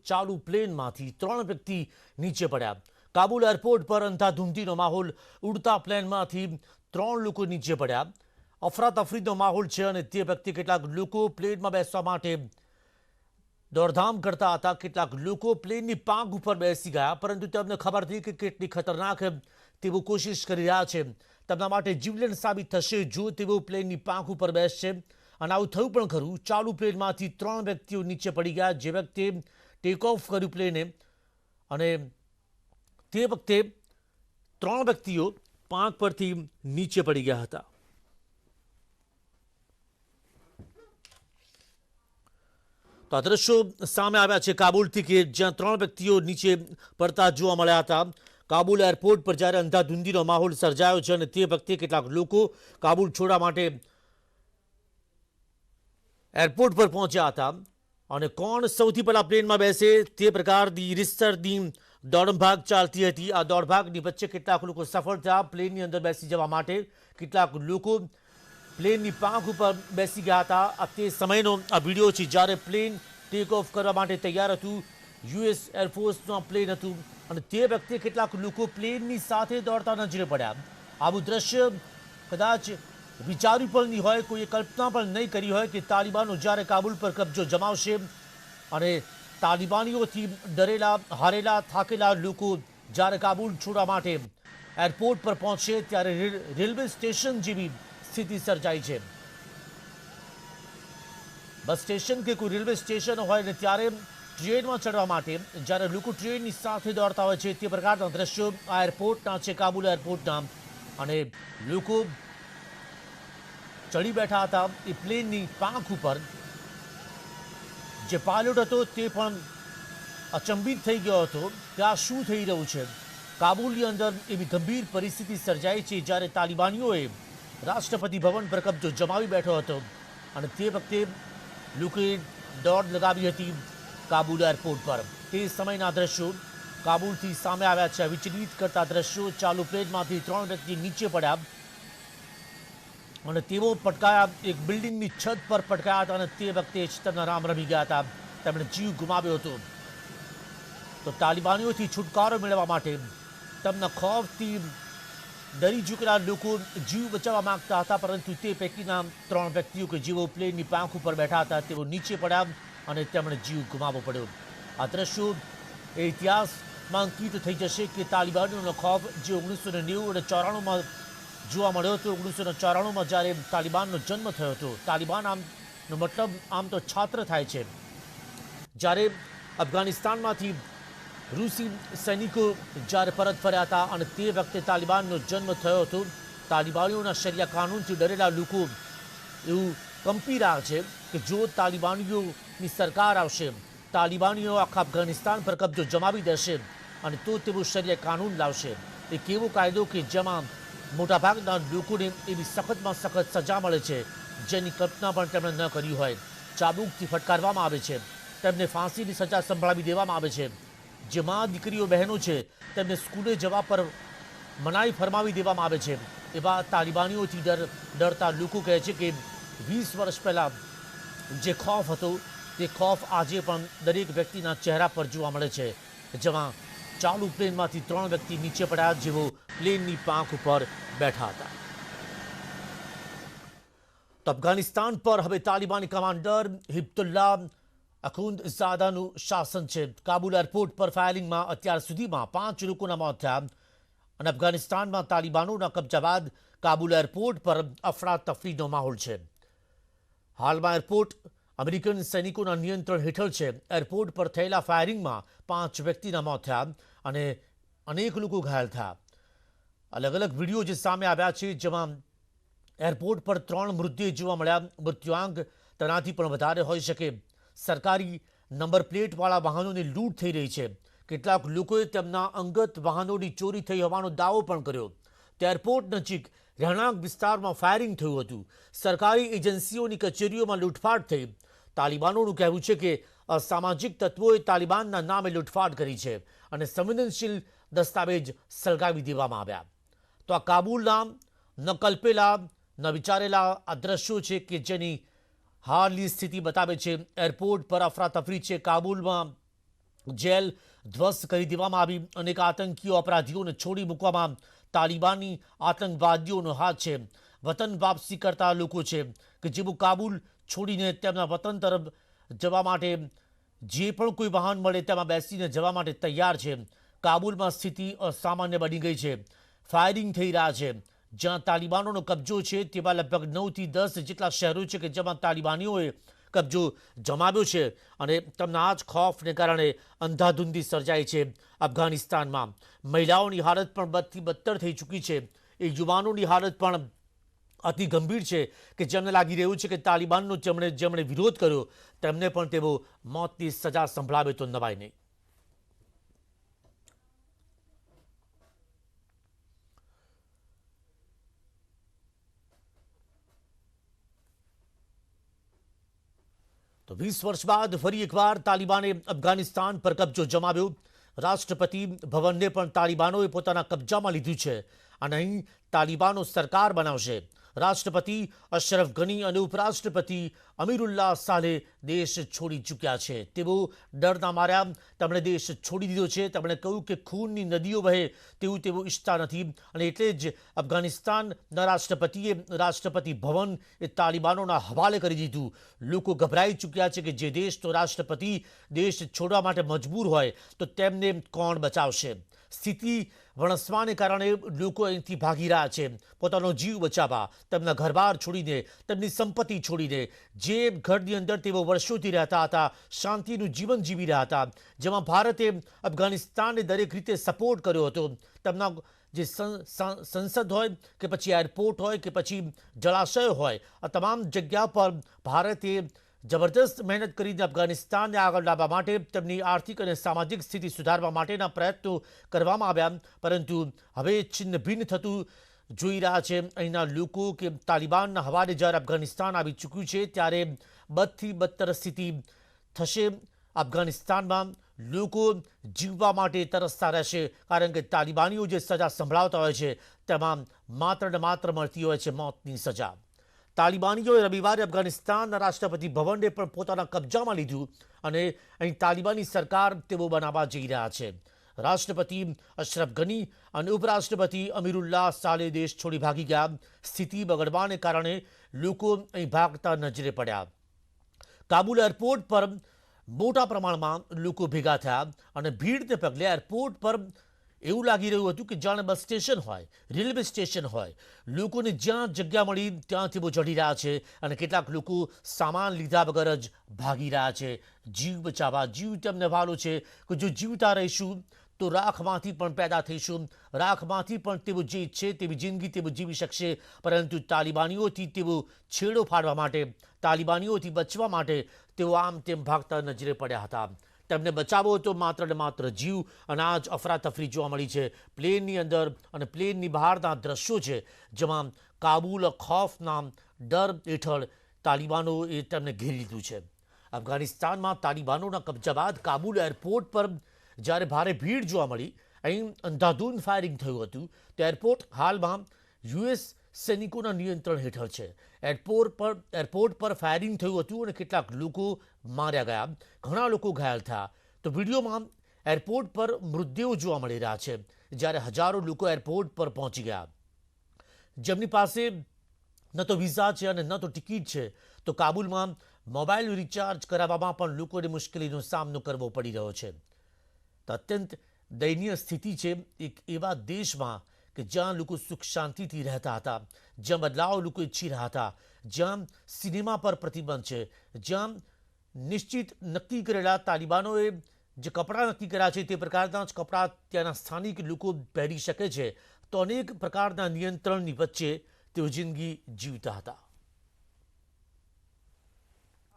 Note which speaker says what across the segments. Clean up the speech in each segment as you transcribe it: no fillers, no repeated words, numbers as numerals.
Speaker 1: ચાલુ પ્લેનમાંથી 3 વ્યક્તિ નીચે પડ્યા. કાબુલ એરપોર્ટ પર અંધાધૂંધીનો માહોલ. ઉડતા પ્લેનમાંથી 3 લોકો નીચે પડ્યા. અફરાતફરીનો માહોલ છે અને તે વખતે કેટલાક લોકો પ્લેનમાં બેસવા માટે દોડધામ કરતા હતા. કેટલાક લોકો પ્લેનની પાંખ ઉપર બેસી ગયા, પરંતુ તેમને ખબર હતી કે કેટલી ખતરનાક તેઓ કોશિશ કરી રહ્યા છે. તેમના માટે જીવલેણ સાબિત થશે જો તેઓ પ્લેનની પાંખ ઉપર બેસશે. અને આવું થયું પણ ખરું. ચાલુ પ્લેનમાંથી 3 વ્યક્તિઓ નીચે પડી ગયા. જે વ્યક્તિએ ટેક ઓફ કર્યું પ્લેને, અને તે વખતે 3 વ્યક્તિઓ પાંખ પરથી નીચે પડી ગયા હતા. તો આ દ્રશ્યો સામે આવ્યા છે કાબુલથી, કે જ્યાં 3 વ્યક્તિઓ નીચે પડતા જોવા મળ્યા હતા. કાબુલ એરપોર્ટ પર જ્યારે અંધાધૂંધીનો માહોલ સર્જાયો છે અને તે વખતે કેટલાક લોકો કાબુલ છોડવા માટે એરપોર્ટ પર પહોંચ્યા હતા. અને કોણ સૌથી પહેલા પ્લેનમાં બેસે તે પ્રકારની રીતસરની દોડભાગ ચાલતી હતી. આ દોડભાગની વચ્ચે કેટલાક લોકો સફળ થયા પ્લેનની અંદર બેસી જવા માટે. કેટલાક લોકો પ્લેનની પાંખ ઉપર બેસી ગયા હતા. આ તે સમયનો આ વિડીયો છે જ્યારે પ્લેન ટેક ઓફ કરવા માટે તૈયાર હતું. યુએસ એરફોર્સનું પ્લેન હતું અને તે વખતે કેટલાક લોકો પ્લેનની સાથે દોડતા નજરે પડ્યા. આવું દ્રશ્ય કદાચ વિચાર્યું પણ નહીં હોય, કોઈએ કલ્પના પણ નહીં કરી હોય કે તાલિબાનો જ્યારે કાબુલ પર કબજો જમાવશે અને તાલિબાનીઓથી ડરેલા, હારેલા, થાકેલા લોકો જ્યારે કાબુલ છોડવા માટે એરપોર્ટ પર પહોંચે ત્યારે રેલવે સ્ટેશન જેવી સ્થિતિ સર્જાઈ છે. બસ સ્ટેશન કે કોઈ રેલવે સ્ટેશન હોય ને ત્યારે ટ્રેનમાં ચડવા માટે જ્યારે લોકો ટ્રેનની સાથે દોડતા હોય છે તે પ્રકારના દ્રશ્યો આ એરપોર્ટના છે, કાબુલ એરપોર્ટના. અને લોકો ચડી બેઠા હતા એ પ્લેનની પાંખ ઉપર. જે પાયલોટ હતો તે પણ અચંબિત થઈ ગયો હતો કે આ શું થઈ રહ્યું છે. કાબુલની અંદર એવી ગંભીર પરિસ્થિતિ સર્જાઈ છે જ્યારે તાલિબાનીઓએ રાષ્ટ્રપતિ ભવન પર કબજો જમાવી બેઠો હતો અને તે વખતે લોકોએ દોડ લગાવી હતી કાબુલ એરપોર્ટ પર. તે સમયના દ્રશ્યો કાબુલથી સામે આવ્યા છે. વિચલિત કરતા દ્રશ્યો. ચાલુ પ્લેનમાંથી 3 વ્યક્તિ નીચે પડ્યા અને તેઓ પટકાયા. એક બિલ્ડિંગની છત પર પટકાયા હતા અને તે વખતે જ તેમના રામ રમી ગયા હતા. તેમણે જીવ ગુમાવ્યો હતો. તો તાલિબાનીઓથી છુટકારો મેળવવા માટે તેમના ખૌફથી ડરી ચૂકેલા લોકો જીવ બચાવવા માંગતા હતા, પરંતુ તે પૈકીના 3 વ્યક્તિઓ કે જેઓ પ્લેનની પાંખ ઉપર બેઠા હતા તેઓ નીચે પડ્યા અને તેમણે જીવ ગુમાવવો પડ્યો. આ દ્રશ્યો એ ઇતિહાસમાં અંકિત થઈ જશે કે તાલિબાનીઓનો ખૌફ જે 1990 અને 94માં જોવા મળ્યો હતો. 1994માં જ્યારે તાલિબાનનો જન્મ થયો હતો. તાલિબાન આમનો મતલબ આમ તો છાત્ર થાય છે. જ્યારે અફઘાનિસ્તાનમાંથી રૂસી સૈનિકો જ્યારે પરત ફર્યા હતા અને તે વખતે તાલિબાનનો જન્મ થયો હતો. તાલિબાનીઓના શરિયા કાનૂનથી ડરેલા લોકો એવું કંપી રહ્યા છે કે જો તાલિબાનીઓની સરકાર આવશે, તાલિબાનીઓ આખા અફઘાનિસ્તાન પર કબજો જમાવી દેશે અને તો તેઓ શરિયા કાનૂન લાવશે. એ કેવો કાયદો કે જેમાં મોટાભાગના લોકોને એવી સખતમાં સખત સજા મળે છે જેની કલ્પના પણ તેમણે ન કરી હોય. ચાબુકથી ફટકારવામાં આવે છે, તેમને ફાંસીની સજા સંભળાવી દેવામાં આવે છે. જે મા દીકરીઓ બહેનો છે તેમને સ્કૂલે જવા પર મનાઈ ફરમાવી દેવામાં આવે છે. એવા તાલિબાનીઓથી ડરતા લોકો કહે છે કે 20 વર્ષ પહેલાં જે ખૌફ હતો તે ખૌફ આજે પણ દરેક વ્યક્તિના ચહેરા પર જોવા મળે છે. જેમાં ચાલુ પ્લેનમાંથી 3 વ્યક્તિ નીચે પડ્યા જેઓ પ્લેનની પાંખ ઉપર બેઠા હતા. તો અફઘાનિસ્તાન પર હવે તાલિબાની કમાન્ડર હિબ્તુલ્લાહ અખુંદઝાદાનું શાસન છે. કાબુલ એરપોર્ટ પર ફાયરિંગમાં અત્યાર સુધીમાં 5 લોકોના મોત થયા અને અફઘાનિસ્તાનમાં તાલિબાનોના કબજા બાદ કાબુલ એરપોર્ટ પર અફરાતફરીનો માહોલ છે. હાલમાં એરપોર્ટ અમેરિકન સૈનિકોના નિયંત્રણ હેઠળ છે. એરપોર્ટ પર થયેલા ફાયરિંગમાં 5 વ્યક્તિના મોત થયા અને અનેક લોકો ઘાયલ થયા. અલગ અલગ વિડીયો જે સામે આવ્યા છે જેમાં એરપોર્ટ પર 3 મૃતદેહ જોવા મળ્યા. મૃત્યુઆંક તેનાથી પણ વધારે હોઈ શકે. સરકારી નંબર પ્લેટવાળા વાહનોની લૂંટ થઈ રહી છે. કેટલાક લોકોએ તેમના અંગત વાહનોની ચોરી થઈ હોવાનો દાવો પણ કર્યો. તે એરપોર્ટ નજીક રહેણાંક વિસ્તારમાં ફાયરિંગ થયું હતું. સરકારી એજન્સીઓની કચેરીઓમાં લૂંટફાટ થઈ. તાલિબાનોનું કહેવું છે કે અસામાજિક તત્વોએ તાલિબાનના નામે લૂંટફાટ કરી છે અને સંવેદનશીલ દસ્તાવેજ સળગાવી દેવામાં આવ્યા. તો આ કાબુલના ન કલ્પેલા ન વિચારેલા આ દ્રશ્યો છે કે જેની હાલની સ્થિતિ બતાવે છે. એરપોર્ટ પર અફરાતફરી છે. કાબુલમાં જેલ ધ્વસ્ત કરી દેવામાં આવી. અનેક આતંકીઓ અપરાધીઓને છોડી મૂકવામાં તાલિબાની આતંકવાદીઓનો હાથ છે. વતન વાપસી કરતા લોકો છે કે જેઓ કાબુલ છોડીને તેમના વતન તરફ જવા માટે જે પણ કોઈ વાહન મળે તેમાં બેસીને જવા માટે તૈયાર છે. કાબુલમાં સ્થિતિ અસામાન્ય બની ગઈ છે. ફાયરિંગ થઈ રહ્યા છે. જ્યાં તાલિબાનોનો કબજો છે તેવા લગભગ 9થી 10 જેટલા શહેરો છે કે જેમાં તાલિબાનીઓએ કબજો જમાવ્યો છે અને તેમના આ જ ખૌફને કારણે અંધાધૂંધી સર્જાઈ છે અફઘાનિસ્તાનમાં. મહિલાઓની હાલત પણ બદથી બદતર થઈ ચૂકી છે. એ યુવાનોની હાલત પણ અતિ ગંભીર છે કે જેમને લાગી રહ્યું છે કે તાલિબાનનો જેમણે વિરોધ કર્યો તેમને પણ તેઓ મોતની સજા સંભળાવે તો નવાય નહીં. તો 20 વર્ષ બાદ ફરી એકવાર તાલિબાને અફઘાનિસ્તાન પર કબજો જમાવ્યો. રાષ્ટ્રપતિ ભવનને પણ તાલિબાનોએ પોતાના કબજામાં લીધું છે અને અહીં તાલિબાનો સરકાર બનાવશે. રાષ્ટ્રપતિ અશરફ ગની અને ઉપરાષ્ટ્રપતિ અમીરુલ્લાહ સાલે દેશ છોડી ચૂક્યા છે. તેઓ ડરના માર્યા તેમણે દેશ છોડી દીધો છે. તેમણે કહ્યું કે ખૂનની નદીઓ વહે તેવું તેઓ ઈચ્છતા નથી અને એટલે જ અફઘાનિસ્તાનના રાષ્ટ્રપતિએ રાષ્ટ્રપતિ ભવન એ તાલિબાનોના હવાલે કરી દીધું. લોકો ગભરાઈ ચૂક્યા છે કે જે દેશનો રાષ્ટ્રપતિ દેશ છોડવા માટે મજબૂર હોય તો તેમને કોણ બચાવશે. સ્થિતિ વણસવાને કારણે લોકો અહીંથી ભાગી રહ્યા છે પોતાનો જીવ બચાવવા. તેમના ઘરબાર છોડીને તેમની સંપત્તિ છોડીને જે ઘરની અંદર તેઓ વર્ષોથી રહેતા હતા શાંતિનું જીવન જીવી રહ્યા હતા જેમાં ભારતે અફઘાનિસ્તાનને દરેક રીતે સપોર્ટ કર્યો હતો. તેમના જે સંસદ હોય કે પછી એરપોર્ટ હોય કે પછી જળાશય હોય આ તમામ જગ્યા પર ભારતે જબરદસ્ત મહેનત કરીને અફઘાનિસ્તાનને આગળ લાવવા માટે તેમની આર્થિક અને સામાજિક સ્થિતિ સુધારવા માટેના પ્રયત્નો કરવામાં આવ્યા. પરંતુ હવે છિન્ન ભિન્ન થતું જોઈ રહ્યા છે અહીંના લોકો કે તાલિબાનના હવાલે જ્યારે અફઘાનિસ્તાન આવી ચૂક્યું છે ત્યારે બદથી બદતર સ્થિતિ થશે. અફઘાનિસ્તાનમાં લોકો જીવવા માટે તરસતા રહેશે કારણ કે તાલિબાનીઓ જે સજા સંભળાવતા હોય છે તેમાં માત્ર ને માત્ર મળતી હોય છે મોતની સજા. તાલિબાનીઓએ રવિવારે અફઘાનિસ્તાનના રાષ્ટ્રપતિ ભવનને પણ પોતાના કબજામાં લીધું અને અહીં તાલિબાની સરકાર તેઓ બનાવવા જઈ રહ્યા છે. રાષ્ટ્રપતિ અશરફ ગની અને ઉપરાષ્ટ્રપતિ અમીરુલ્લાહ સાલે દેશ છોડી ભાગી ગયા. સ્થિતિ બગડવાને કારણે લોકો અહીં ભાગતા નજરે પડ્યા. કાબુલ એરપોર્ટ પર મોટા પ્રમાણમાં લોકો ભેગા થયા અને ભીડને પગલે એરપોર્ટ પર એવું લાગી રહ્યું હતું કે જાણે બસ સ્ટેશન હોય રેલવે સ્ટેશન હોય. લોકોને જ્યાં જગ્યા મળી ત્યાં તેઓ ચઢી રહ્યા છે અને કેટલાક લોકો સામાન લીધા વગર જ ભાગી રહ્યા છે જીવ બચાવવા. જીવ તેમને વાલો છે કે જો જીવતા રહીશું તો રાખમાંથી પણ પેદા થઈશું. રાખમાંથી પણ તેઓ જે ઈચ્છે તેવી જિંદગી તેઓ જીવી શકશે. પરંતુ તાલિબાનીઓથી તેઓ છેડો ફાડવા માટે તાલિબાનીઓથી બચવા માટે તેઓ આમ તેમ ભાગતા નજરે પડ્યા હતા. તેમને બચાવો તો માત્ર ને માત્ર જીવ અને આ જ અફરાતફરી જોવા મળી છે પ્લેનની અંદર અને પ્લેનની બહારના દ્રશ્યો છે જેમાં કાબુલ ખૌફના ડર હેઠળ તાલિબાનોએ તેમને ઘેરી લીધું છે. અફઘાનિસ્તાનમાં તાલિબાનોના કબજા બાદ કાબુલ એરપોર્ટ પર જ્યારે ભારે ભીડ જોવા મળી અહીં અંધાધૂંધ ફાયરિંગ થયું હતું. તો એરપોર્ટ હાલમાં યુએસ સૈનિકોના નિયંત્રણ હેઠળ છે. એરપોર્ટ પર ફાયરિંગ થયું હતું અને કેટલાક લોકો માર્યા ગયા ઘણા લોકો ઘાયલ થયા. તો વિડીયોમાં એરપોર્ટ પર મૃતદેહો જોવા મળી રહ્યા છે જ્યારે હજારો લોકો એરપોર્ટ પર પહોંચી ગયા જેમની પાસે ન તો વિઝા છે અને ન તો ટિકિટ છે. તો કાબુલમાં મોબાઈલ રિચાર્જ કરાવવામાં પણ લોકોને મુશ્કેલીનો સામનો કરવો પડી રહ્યો છે. તો અત્યંત દયનીય સ્થિતિ છે એક એવા દેશમાં કે જ્યાં લોકો સુખ શાંતિથી રહેતા હતા જ્યાં બદલાવ લોકો ઈચ્છી રહ્યા હતા જ્યાં સિનેમા પર પ્રતિબંધ છે જ્યાં નિશ્ચિત નક્કી કરેલા તાલિબાનોએ જે કપડાં નક્કી કર્યા છે તે પ્રકારના જ કપડાં ત્યાંના સ્થાનિક લોકો પહેરી શકે છે. તો અનેક પ્રકારના નિયંત્રણની વચ્ચે તેઓ જિંદગી जीवता था.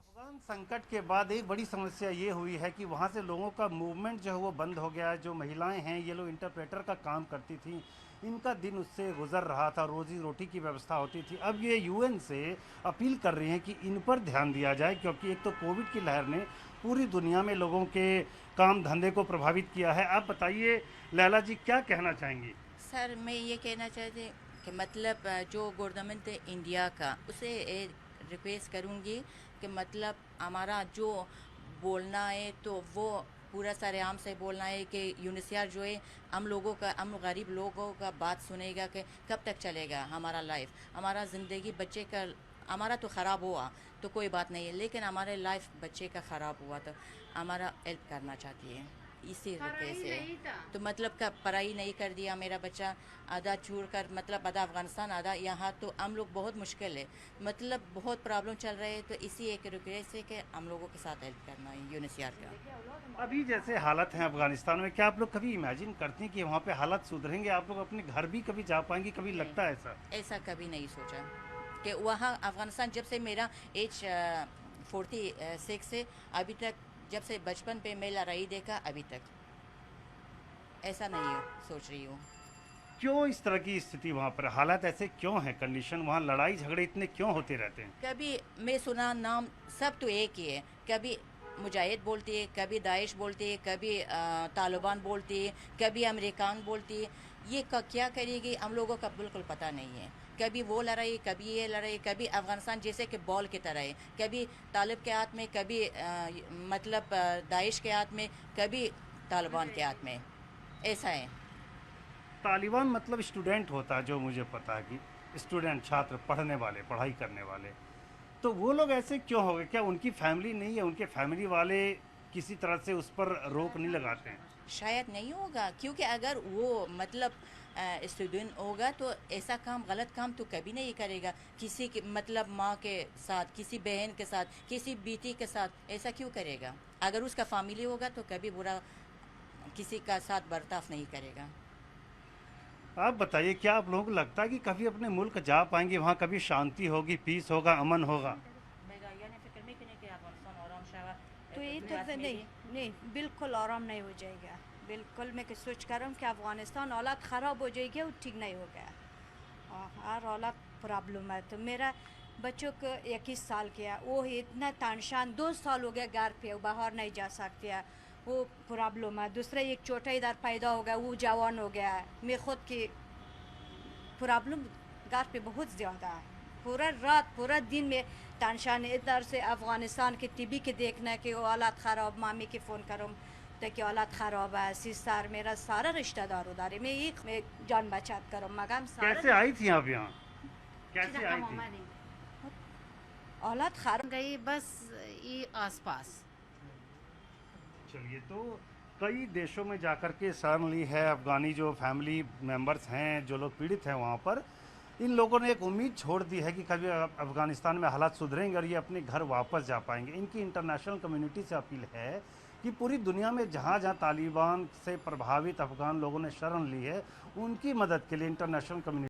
Speaker 2: अफगान संकट के बाद एक बड़ी समस्या ये हुई है कि वहाँ से लोगों का मूवमेंट जो है वो बंद हो गया है. जो महिलाएं हैं ये लोग इंटरप्रेटर का काम करती थी इनका दिन उससे गुजर रहा था रोजी रोटी की व्यवस्था होती थी. अब ये यूएन से अपील कर रही हैं कि इन पर ध्यान दिया जाए क्योंकि एक तो कोविड की लहर ने पूरी दुनिया में लोगों के काम धंधे को प्रभावित किया है. आप बताइए लैला जी क्या कहना चाहेंगी.
Speaker 3: सर मैं ये कहना चाहती कि मतलब जो गवर्नमेंट इंडिया का उसे रिक्वेस्ट करूँगी कि मतलब हमारा जो बोलना है तो वो पूरा सरेआम से बोलना है कि यूनिसियर जो है हम गरीब लोगों का बात सुनेगा कि कब तक चलेगा हमारा लाइफ, हमारा ज़िंदगी बच्चे का, हमारा तो ख़राब हुआ तो कोई बात नहीं है, लेकिन हमारे लाइफ बच्चे का ख़राब हुआ तो हमारा हेल्प करना चाहती है इसी तरीके से। तो मतलब का पढ़ाई नहीं कर दिया मेरा बच्चा, आधा छोड़ कर मतलब आधा अफ़गानिस्तान आधा यहाँ, तो हम लोग बहुत मुश्किल है, मतलब बहुत प्रॉब्लम चल रहे हैं, तो इसी एक रिक्वेस्ट है कि हम लोगों के साथ हेल्प करना है यूनिसियर का।
Speaker 2: अभी जैसे हालत है अफगानिस्तान में, क्या आप लोग कभी इमेजिन करते हैं कि वहाँ पे हालत सुधरेंगे, आप लोग अपने घर भी कभी जा पाएंगे? कभी लगता है ऐसा?
Speaker 3: ऐसा कभी नहीं सोचा कि वहाँ अफ़गानिस्तान, जब से मेरा एज 46 से अभी तक, जब से बचपन पे मैं लड़ाई देखा अभी तक ऐसा नहीं सोच रही हूँ।
Speaker 2: क्यों इस तरह की स्थिति वहाँ पर, हालात ऐसे क्यों है, कंडीशन वहाँ लड़ाई झगड़े इतने क्यों होते रहते हैं?
Speaker 3: कभी मैं सुना नाम सब तो एक ही है, कभी मुजाहिद बोलती है, कभी दाइश बोलती है, कभी तालिबान बोलती है, कभी अमेरिकान बोलती है। ये क्या करेगी हम लोगों का बिल्कुल पता नहीं है। कभी वो लड़ाई, कभी ये लड़ाई, कभी अफ़गानिस्तान जैसे कि बॉल की तरह है, कभी तालिब के हाथ में, कभी मतलब दाइश के हाथ में, कभी तालिबान के हाथ में, ऐसा है।
Speaker 2: तालिबान मतलब स्टूडेंट होता है, जो मुझे पता है कि स्टूडेंट, छात्र, पढ़ने वाले, पढ़ाई करने वाले, तो वो लोग ऐसे क्यों हो गए? क्या उनकी फैमिली नहीं है, उनके फैमिली वाले किसी तरह से उस पर रोक नहीं लगाते हैं?
Speaker 3: शायद नहीं होगा, क्योंकि अगर वो मतलब स्टूडेंट होगा तो ऐसा काम, गलत काम तो कभी नहीं करेगा किसी के, मतलब माँ के साथ, किसी बहन के साथ, किसी बेटी के साथ, ऐसा क्यों करेगा? अगर उसका फैमिली होगा तो कभी बुरा किसी का साथ बर्ताव नहीं करेगा।
Speaker 2: आप बताइए, क्या आप लोगों को लगता है कि कभी अपने मुल्क जा पाएंगे, वहाँ कभी शांति होगी, पीस होगा, अमन होगा?
Speaker 4: तो ये तो नहीं बिल्कुल आराम नहीं हो जाएगा। बिल्कुल मैं सोच कर रहा हूँ कि अफ़गानिस्तान हालात ख़राब हो जाएगी और ठीक नहीं हो गया, हर हालात प्रॉब्लम है। तो मेरा बच्चों को 21 साल किया, वो इतना तानशान 2 साल हो गया घर पे, वो बाहर नहीं जा सकते है, वो प्रॉब्लम है। दूसरा एक छोटा इधर पैदा हो गया, वो जवान हो गया है। मैं खुद की प्रॉब्लम घर पे बहुत ज़्यादा है, पूरा रात पूरा दिन में टेंशन, इधर से अफ़गानिस्तान के टीवी के देखना कि वो हालात ख़राब, मामी के फ़ोन करूँ तो कि हालात ख़राब है, सिस्टर मेरा सारा रिश्तेदार उधर है, मैं जान बचात करूँ मगर
Speaker 2: कैसे आई थी आप यहाँ, कैसे आई थी?
Speaker 4: हालात ख़राब
Speaker 5: गई बस ये आसपास।
Speaker 2: चलिए, तो कई देशों में जाकर के शरण ली है अफ़गानी जो फैमिली मेंबर्स हैं, जो लोग पीड़ित हैं वहाँ पर, इन लोगों ने एक उम्मीद छोड़ दी है कि कभी अफ़गानिस्तान में हालात सुधरेंगे और ये अपने घर वापस जा पाएंगे। इनकी इंटरनेशनल कम्युनिटी से अपील है कि पूरी दुनिया में जहाँ जहाँ तालिबान से प्रभावित अफ़गान लोगों ने शरण ली है, उनकी मदद के लिए इंटरनेशनल कम्युनिटी